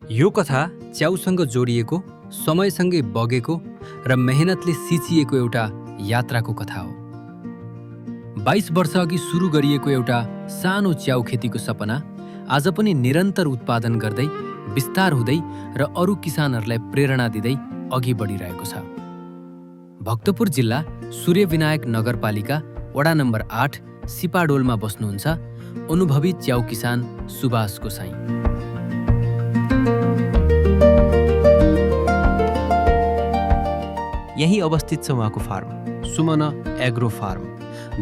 यो कथा च्याउसँग जोडिएको, समयसँगै बगेको र मेहनतले सिचिएको एउटा यात्राको कथा हो। 22 वर्ष अघि सुरु गरिएको एउटा सानो च्याउ खेतीको सपना आज पनि निरन्तर उत्पादन गर्दै, विस्तार हुँदै र अरू किसानहरूलाई प्रेरणा दिँदै अघि बढिरहेको छ। भक्तपुर जिल्ला सूर्यविनायक नगरपालिका वडा नम्बर 8 सिपाडोलमा बस्नुहुन्छ अनुभवी च्याउ किसान सुभाष गोसाई। यही अवस्थित छ उहाँको फार्म, सुमना एग्रो फार्म,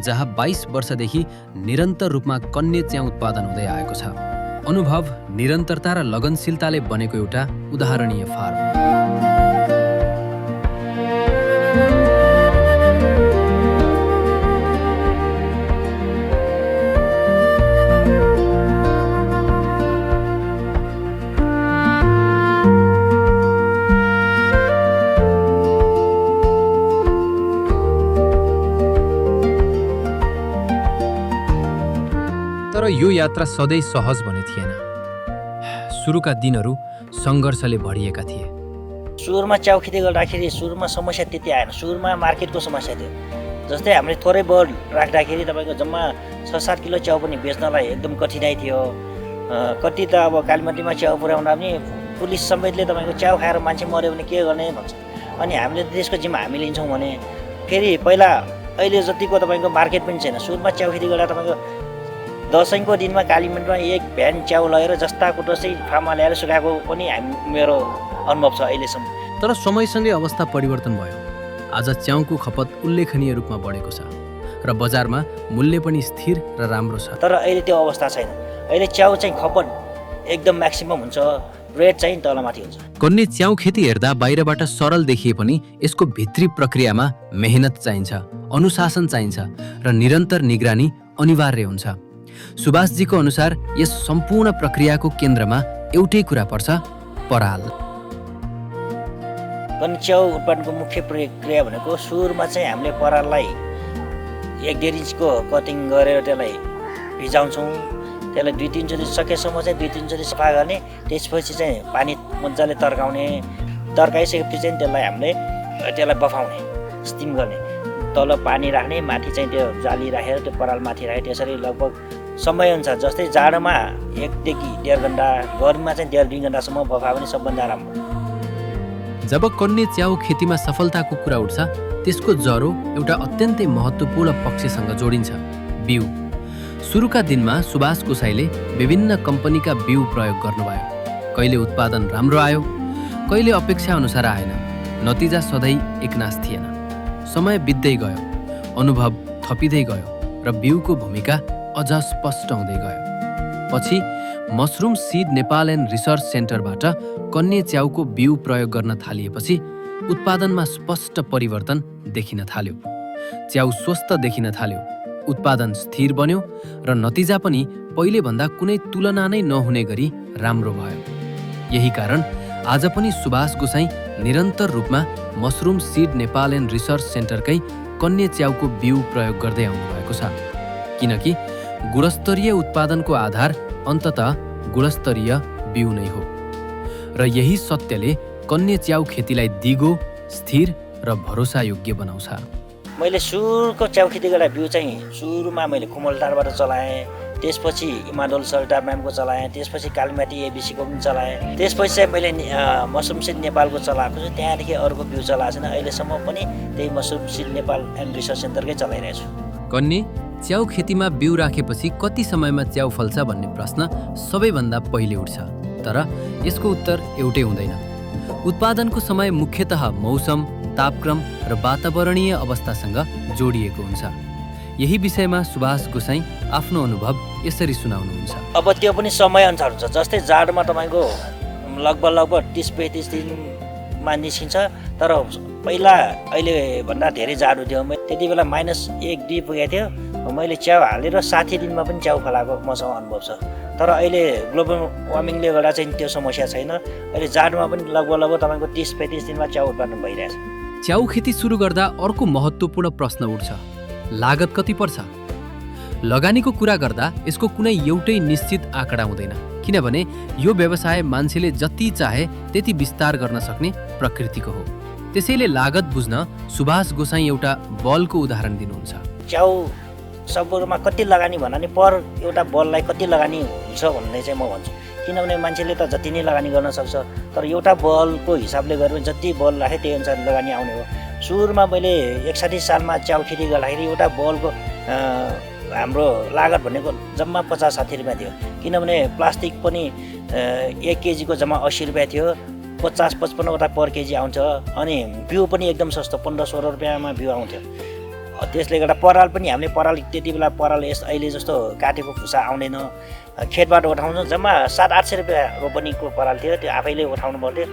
जहाँ 22 वर्षदेखि निरन्तर रूपमा कन्या च्याउ उत्पादन हुँदै आएको छ। अनुभव, निरन्तरता र लगनशीलताले बनेको एउटा उदाहरणीय फार्म। तर यो यात्रा सधैँ सहज भने थिएन। सुरुका दिनहरू सङ्घर्षले भरिएका थिए। सुरुमा च्याउ खेती गर्दाखेरि सुरुमा समस्या त्यति आएन। सुरुमा मार्केटको समस्या थियो। जस्तै हामीले थोरै बढ राख्दाखेरि तपाईँको जम्मा 6-7 किलो च्याउ पनि बेच्नलाई एकदम कठिनाइ थियो। कति त अब कालीमतीमा च्याउ पुर्याउँदा पनि पुलिस समेतले तपाईँको च्याउ खाएर मान्छे मऱ्यो भने के गर्ने भन्छ। अनि हामीले त्यसको जिम्मा हामी लिन्छौँ भने फेरि पहिला अहिले जतिको तपाईँको मार्केट पनि छैन। सुरुमा च्याउ खेती गर्दा तपाईँको दसैँको दिनमा कालीमन्डीमा एक भ्यान च्याउ लगेर जस्ताको तस्तै फार्ममा ल्याएर सुकाएको पनि मेरो अनुभव छ अहिलेसम्म। तर समयसँगै अवस्था परिवर्तन भयो। आज च्याउको खपत उल्लेखनीय रूपमा बढेको छ र बजारमा मूल्य पनि स्थिर र राम्रो छ। तर अहिले त्यो अवस्था छैन। अहिले च्याउ चाहिँ खपत एकदम म्याक्सिमम हुन्छ, रेट चाहिँ तलमाथि हुन्छ। कन्या च्याउ खेती हेर्दा बाहिरबाट सरल देखिए पनि यसको भित्री प्रक्रियामा मेहनत चाहिन्छ, अनुशासन चाहिन्छ र निरन्तर निगरानी अनिवार्य हुन्छ। सुभाषजीको अनुसार यस सम्पूर्ण प्रक्रियाको केन्द्रमा एउटै कुरा पर्छ, पराल। कन्या च्याउ उत्पादनको मुख्य प्रक्रिया भनेको सुरुमा चाहिँ हामीले पराललाई 1-1.5 इन्चको कटिङ गरेर त्यसलाई भिजाउँछौँ। त्यसलाई 2-3 चोटि सकेसम्म चाहिँ 2-3 चोटि सफा गर्ने। त्यसपछि चाहिँ पानी मजाले तर्काउने। तर्काइसकेपछि चाहिँ त्यसलाई बफाउने, स्टिम गर्ने। तल पानी राख्ने, माथि चाहिँ त्यो जाली राखेर त्यो पराल माथि राखेर त्यसरी लगभग समयअनुसार, जस्तै जाडोमा 1देखि 1.5 घन्टा, गर्मीमा चाहिँ 1.5-2 घन्टासम्म बफायो भने सबभन्दा राम्रो। जब कन्या च्याउ खेतीमा सफलताको कुरा उठ्छ, त्यसको जरो एउटा अत्यन्तै महत्त्वपूर्ण पक्षसँग जोडिन्छ, बिउ। सुरुका दिनमा सुभाष गोसाईले विभिन्न कम्पनीका बिउ प्रयोग गर्नुभयो। कहिले उत्पादन राम्रो आयो, कहिले अपेक्षा अनुसार आएन। नतिजा सधैँ एकनास थिएन। समय बित्दै गयो, अनुभव थपिँदै गयो र बिउको भूमिका अझ स्पष्ट हुँदै गयो। पछि mushroom seed Nepal and research सेन्टरबाट कन्या च्याउको बिउ प्रयोग गर्न थालिएपछि उत्पादनमा स्पष्ट परिवर्तन देखिन थाल्यो। च्याउ स्वस्थ देखिन थाल्यो, उत्पादन स्थिर बन्यो र नतिजा पनि पहिलेभन्दा कुनै तुलना नै नहुने गरी राम्रो भयो। यही कारण आज पनि सुभाष गोसाई निरन्तर रूपमा mushroom seed Nepal and research सेन्टरकै कन्या च्याउको बिउ प्रयोग गर्दै आउनुभएको छ। किनकि गुणस्तरीय उत्पादनको आधार अन्ततः गुणस्तरीय बिउ नै हो र यही सत्यले कन्या च्याउ खेतीलाई दिगो, स्थिर र भरोसायोग्य बनाउँछ। मैले सुरुको च्याउ खेती गर्दा बिउ चाहिँ सुरुमा मैले कुमलटारबाट चलाएँ, त्यसपछि इमाडोल सल्टा म्यामको चलाएँ, त्यसपछि कालीमाटी एबिसीको पनि चलाएँ, त्यसपछि चाहिँ मैले मसरुम सिड नेपालको चलाएको छु। त्यहाँदेखि अरूको बिउ चलाएको छैन। अहिलेसम्म पनि त्यही mushroom seed Nepal and research सेन्टरकै चलाइरहेको छु। कन्या च्याउ खेतीमा बिउ राखेपछि कति समयमा च्याउ फल्छ भन्ने प्रश्न सबैभन्दा पहिले उठ्छ। तर यसको उत्तर एउटै हुँदैन। उत्पादनको समय मुख्यतः मौसम, तापक्रम र वातावरणीय अवस्थासँग जोडिएको हुन्छ। यही विषयमा सुभाष गोसाई आफ्नो अनुभव यसरी सुनाउनुहुन्छ। अब त्यो पनि समयअनुसार हुन्छ। जस्तै जाडोमा तपाईँको लगभग 30-35 दिनमा निस्किन्छ। तर पहिला अहिले भन्दा धेरै जाडो थियो। त्यति बेला -1-2 पुगेको थियो। मैले च्याउ हालेर 60 दिनमा पनि च्याउ फलाएको मसँग अनुभव छ। तर अहिले ग्लोबल वार्मिङले गर्दा चाहिँ त्यो समस्या छैन। अहिले जाडोमा पनि लगभग तपाईँको 30-35 दिनमा च्याउ उत्पादन भइरहेछ। च्याउ खेती सुरु गर्दा अर्को महत्त्वपूर्ण प्रश्न उठ्छ, लागत कति पर्छ? लगानीको कुरा गर्दा यसको कुनै एउटै निश्चित आँकडा हुँदैन। किनभने यो व्यवसाय मान्छेले जति चाहे त्यति विस्तार गर्न सक्ने प्रकृतिको हो। त्यसैले लागत बुझ्न सुभाष गोसाई एउटा बलको उदाहरण दिनुहुन्छ। च्याउ सबैमा कति लगानी भन्नाले पर एउटा बललाई कति लगानी हुन्छ भन्ने चाहिँ म भन्छु। किनभने मान्छेले त जति नै लगानी गर्न सक्छ, तर एउटा बलको हिसाबले गरेर जति बल राखे त्यही अनुसार लगानी आउने हो। सुरुमा मैले 61 सालमा च्याउ खेती गर्दाखेरि एउटा बलको हाम्रो लागत भनेको जम्मा 50-60 रुपियाँ थियो। किनभने प्लास्टिक पनि 1 केजीको जम्मा 80 रुपियाँ थियो, 50-55 वटा पर केजी आउँछ। अनि बिउ पनि एकदम सस्तो 15-16 रुपियाँमा बिउ आउँथ्यो। त्यसले गर्दा पराल पनि हामीले पराल त्यति बेला पराल अहिले जस्तो काटेको भुसा आउँदैन, खेतबाट उठाउनु जम्मा 700-800 रुपियाँ रोपनीको पराल थियो, त्यो आफैले उठाउनु पर्थ्यो।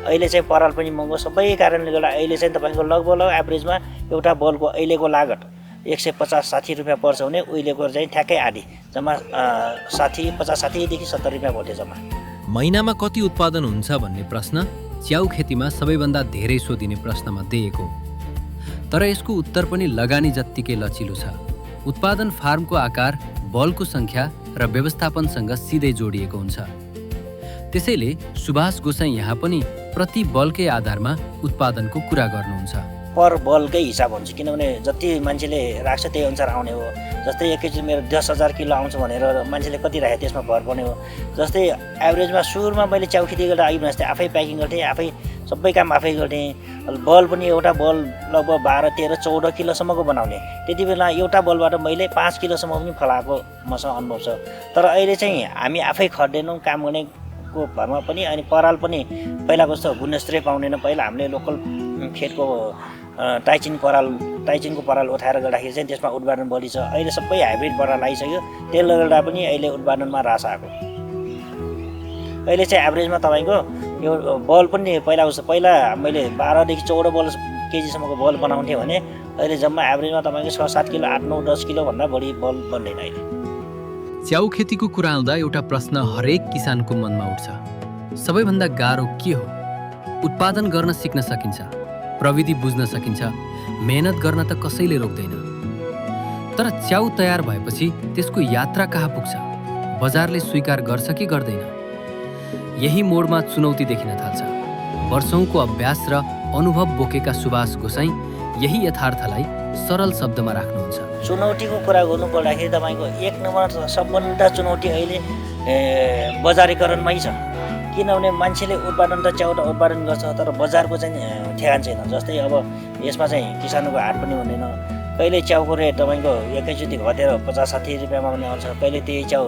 अहिले चाहिँ पराल पनि महँगो, सबै कारणले गर्दा अहिले चाहिँ तपाईँको लगभग एभरेजमा एउटा बलको अहिलेको लागत 150-60 रुपियाँ पर्छ भने उहिलेको चाहिँ ठ्याक्कै आधी जम्मा 50-60देखि 70 रुपियाँ पर्थ्यो जम्मा। महिनामा कति उत्पादन हुन्छ भन्ने प्रश्न च्याउ खेतीमा सबैभन्दा धेरै सोधिने प्रश्नमध्ये एक हो। तर यसको उत्तर पनि लगानी जत्तिकै लचिलो छ। उत्पादन फार्मको आकार, बलको सङ्ख्या र व्यवस्थापनसँग सिधै जोडिएको हुन्छ। त्यसैले सुभाष गोसाई यहाँ पनि प्रति बलकै आधारमा उत्पादनको कुरा गर्नुहुन्छ। पर बलकै हिसाब हुन्छ, किनभने जति मान्छेले राख्छ त्यही अनुसार आउने हो। जस्तै एकैचोटि मेरो 10,000 किलो आउँछ भनेर मान्छेले कति राखे त्यसमा भर पर्ने हो। जस्तै एभरेजमा सुरुमा मैले च्याउ खेती गर्दा आइबस्थे, आफै प्याकिङ गर्थेँ, आफै सबै काम आफै गर्थेँ। बल पनि एउटा बल लगभग 12-13-14 किलोसम्मको बनाउने। त्यति बेला एउटा बलबाट मैले 5 किलोसम्म पनि फलाएको मसँग अनुभव छ। तर अहिले चाहिँ हामी आफै खट्दैनौँ काम गर्नेको भरमा पनि। अनि पराल पनि पहिलाको जस्तो गुणस्तरीय पाउँदैन। पहिला हामीले लोकल खेतको टाइचिनको पराल उठाएर गर्दाखेरि चाहिँ त्यसमा उत्पादन बढी छ। अहिले सबै हाइब्रिड पराल आइसक्यो, त्यसले गर्दा पनि अहिले उत्पादनमा ह्रास आएको। अहिले चाहिँ एभरेजमा तपाईँको यो बल पनि पहिला मैले 12देखि 14 बल केजीसम्मको बल बनाउँथेँ भने अहिले जम्मा एभरेजमा तपाईँको 6-7 किलो, 8-9-10 किलोभन्दा बढी बल बन्दैन अहिले। च्याउ खेतीको कुरा आउँदा एउटा प्रश्न हरेक किसानको मनमा उठ्छ। सबैभन्दा गाह्रो के हो? उत्पादन गर्न सिक्न सकिन्छ, प्रविधि बुझ्न सकिन्छ, मेहनत गर्न त कसैले रोक्दैन। तर च्याउ तयार भएपछि त्यसको यात्रा कहाँ पुग्छ? बजारले स्वीकार गर्छ कि गर्दैन? यही मोडमा चुनौती देखिन थाल्छ। वर्षौंको अभ्यास र अनुभव बोकेका सुभाष गोसाई यही यथार्थलाई सरल शब्दमा राख्नुहुन्छ। चुनौतीको कुरा गर्नु पर्दाखेरि तपाईँको 1 नम्बर सबभन्दा चुनौती अहिले बजारीकरणमै छ। किनभने मान्छेले उत्पादन त च्याउ उत्पादन गर्छ, तर बजारको चाहिँ ठेगान छैन। जस्तै अब यसमा चाहिँ किसानको हाट पनि हुँदैन। कहिले च्याउको रेट तपाईँको एकैचोटि घटेर 50-60 रुपियाँमा पनि आउँछ, कहिले त्यही च्याउ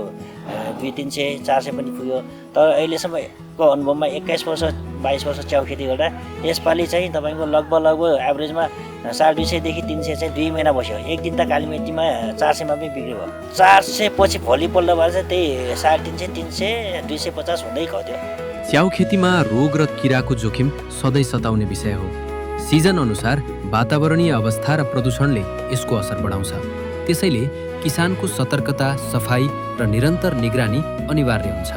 200-300-400 पनि पुग्यो। तर अहिलेसम्मको अनुभवमा 21-22 वर्ष च्याउ खेती गर्दा यसपालि चाहिँ तपाईँको लगभग एभरेजमा 250 देखि 300 चाहिँ 2 महिना बस्यो। एक दिन त कालीमेटीमा 400 मा पनि बिक्री भयो। 400 पछि भोलिपल्ट भएर चाहिँ त्यही 350, 250 हुँदै गयो। च्याउ खेतीमा रोग र किराको जोखिम सधैँ सताउने विषय हो। सिजन अनुसार वातावरणीय अवस्था र प्रदूषणले यसको असर बढाउँछ। त्यसैले किसानको सतर्कता, सफाई र निरन्तर निगरानी अनिवार्य हुन्छ।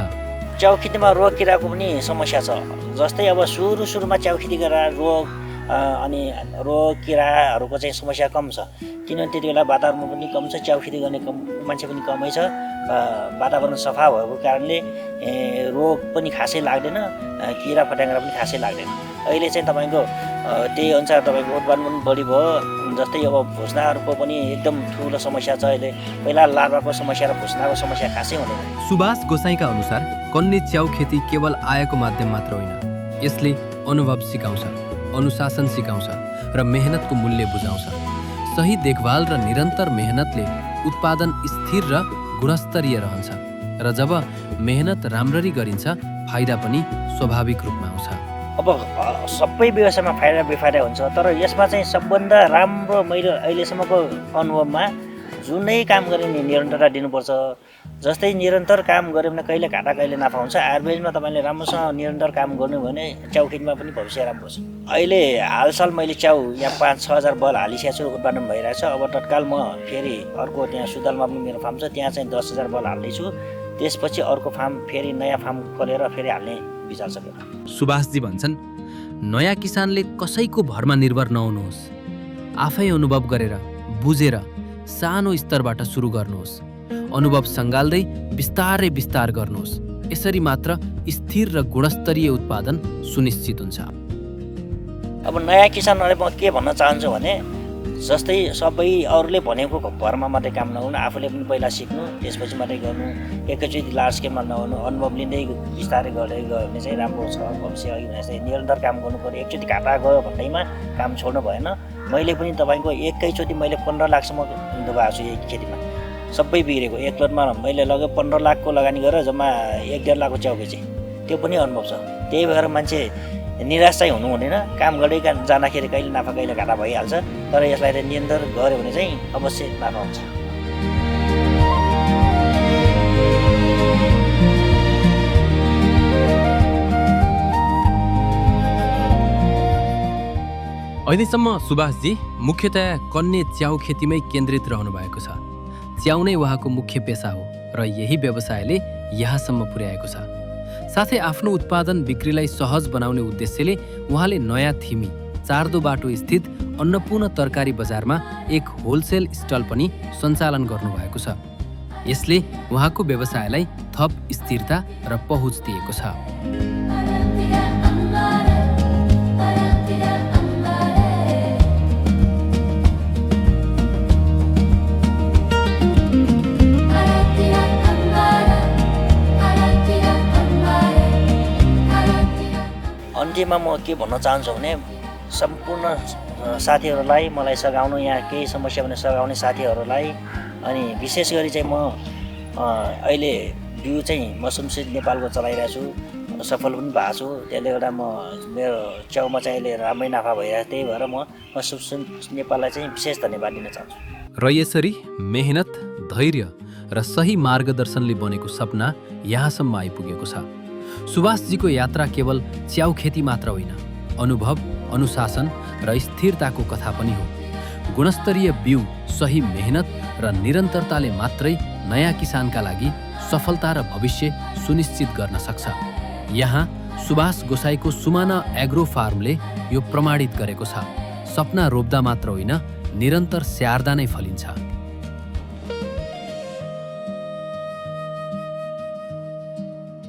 च्याउ खेतीमा रोग किराको पनि समस्या छ। जस्तै अब सुरुमा च्याउ खेती गरेर अनि रोग किराहरूको चाहिँ समस्या कम छ। किनभने त्यति बेला वातावरण पनि कम छ, च्याउ खेती गर्ने मान्छे पनि कमै छ। वातावरण सफा भएको कारणले रोग पनि खासै लाग्दैन, किरा फट्याङ्ग्रा पनि खासै लाग्दैन। अहिले चाहिँ तपाईँको त्यही अनुसार तपाईँको उत्पादन पनि बढी भयो। जस्तै अब भुस्नाहरूको पनि एकदम ठुलो समस्या छ अहिले। पहिला लार्भाको समस्या र भुस्नाको समस्या खासै हुँदैन। सुभाष गोसाईका अनुसार कन्ने च्याउ खेती केवल आयको माध्यम मात्र होइन, यसले अनुभव सिकाउँछ, अनुशासन सिकाउँछ र मेहनतको मूल्य बुझाउँछ। सही देखभाल र निरन्तर मेहनतले उत्पादन स्थिर र गुणस्तरीय रहन्छ र जब मेहनत राम्ररी गरिन्छ फाइदा पनि स्वाभाविक रूपमा आउँछ। अब सबै व्यवसायमा फाइदा बेफाइदा हुन्छ, तर यसमा चाहिँ सबभन्दा राम्रो मैले अहिलेसम्मको अनुभवमा जुनै काम गरे नि निरन्तरता दिनुपर्छ। जस्तै निरन्तर काम गऱ्यो भने कहिले घाटा कहिले नाफा हुन्छ। एभरेजमा तपाईँले राम्रोसँग निरन्तर काम गर्नु भने च्याउ खेतीमा पनि भविष्य राम्रो छ। अहिले हालसाल मैले च्याउ यहाँ 5-6 हजार बल हालिसकेको छु, उत्पादन भइरहेको छ। अब तत्काल म फेरि अर्को त्यहाँ सुदलमा पनि मेरो फार्म छ, त्यहाँ चाहिँ 10,000 बल हाल्दैछु। त्यसपछि अर्को फार्म फेरि नयाँ फार्म खोलेर फेरि हाल्ने विचार छ। सुभाषजी भन्छन्, नयाँ किसानले कसैको भरमा निर्भर नहुनुहोस्। आफै अनुभव गरेर, बुझेर सानो स्तरबाट सुरु गर्नुहोस्। अनुभव सँगाल्दै बिस्तारै विस्तार गर्नुहोस्। यसरी मात्र स्थिर र गुणस्तरीय उत्पादन सुनिश्चित हुन्छ। अब नयाँ किसानहरूले म के भन्न चाहन्छु भने जस्तै सबै अरूले भनेको भरमा मात्रै काम नगर्नु, आफूले पनि पहिला सिक्नु, त्यसपछि मात्रै गर्नु, एकैचोटि लार्ज स्केलमा नगर्नु, अनुभव लिँदै बिस्तारै गर्दै गयो भने चाहिँ राम्रो छ। भविष्य अघि भने चाहिँ निरन्तर काम गर्नु पऱ्यो। एकचोटि घाटा गयो भन्दैमा काम छोड्नु भएन। मैले पनि तपाईँको एकैचोटि मैले 15 लाखसम्म डुबाएको छु यही खेतीमा, सबै बिग्रेको। एक लोटमा मैले लगभग 15 लाखको लगानी गरेर जम्मा 1-1.5 लाखको च्याउ बेचेँ। त्यो पनि अनुभव छ। त्यही भएर मान्छे निराश चाहिँ हुनु हुँदैन। काम गर्दै जाँदाखेरि कहिले नाफा कहिले घाटा भइहाल्छ, तर यसलाई निरन्तर गऱ्यो भने चाहिँ अवश्य नाफा हुन्छ। अहिलेसम्म सुभाषजी मुख्यतया कन्ने च्याउ खेतीमै केन्द्रित रहनु भएको छ। च्याउ नै उहाँको मुख्य पेसा हो र यही व्यवसायले यहाँसम्म पुर्याएको छ। साथै आफ्नो उत्पादन बिक्रीलाई सहज बनाउने उद्देश्यले उहाँले नयाँ थिमी चार्दो बाटो स्थित अन्नपूर्ण तरकारी बजारमा एक होलसेल स्टल पनि सञ्चालन गर्नुभएको छ। यसले उहाँको व्यवसायलाई थप स्थिरता र पहुँच दिएको छ। अन्त्यमा म के भन्न चाहन्छु भने सम्पूर्ण साथीहरूलाई, मलाई सघाउनु यहाँ केही समस्या भने सघाउने साथीहरूलाई, अनि विशेष गरी चाहिँ म अहिले बिउ चाहिँ मसरुम सिड नेपालको चलाइरहेको छु, सफल पनि भएको छु। त्यसले गर्दा म मेरो च्याउमा चाहिँ अहिले राम्रै नाफा भइरहेको, त्यही भएर म मसरुम सिड नेपाललाई चाहिँ विशेष धन्यवाद दिन चाहन्छु। र यसरी मेहनत, धैर्य र सही मार्गदर्शनले बनेको सपना यहाँसम्म आइपुगेको छ। सुभाषजीको यात्रा केवल च्याउ खेती मात्र होइन, अनुभव, अनुशासन र स्थिरताको कथा पनि हो। गुणस्तरीय बिउ, सही मेहनत र निरन्तरताले मात्रै नयाँ किसानका लागि सफलता र भविष्य सुनिश्चित गर्न सक्छ। यहाँ सुभाष गोसाईको सुमाना एग्रो फार्मले यो प्रमाणित गरेको छ। सपना रोप्दा मात्र होइन, निरन्तर स्याहार्दा नै फलिन्छ।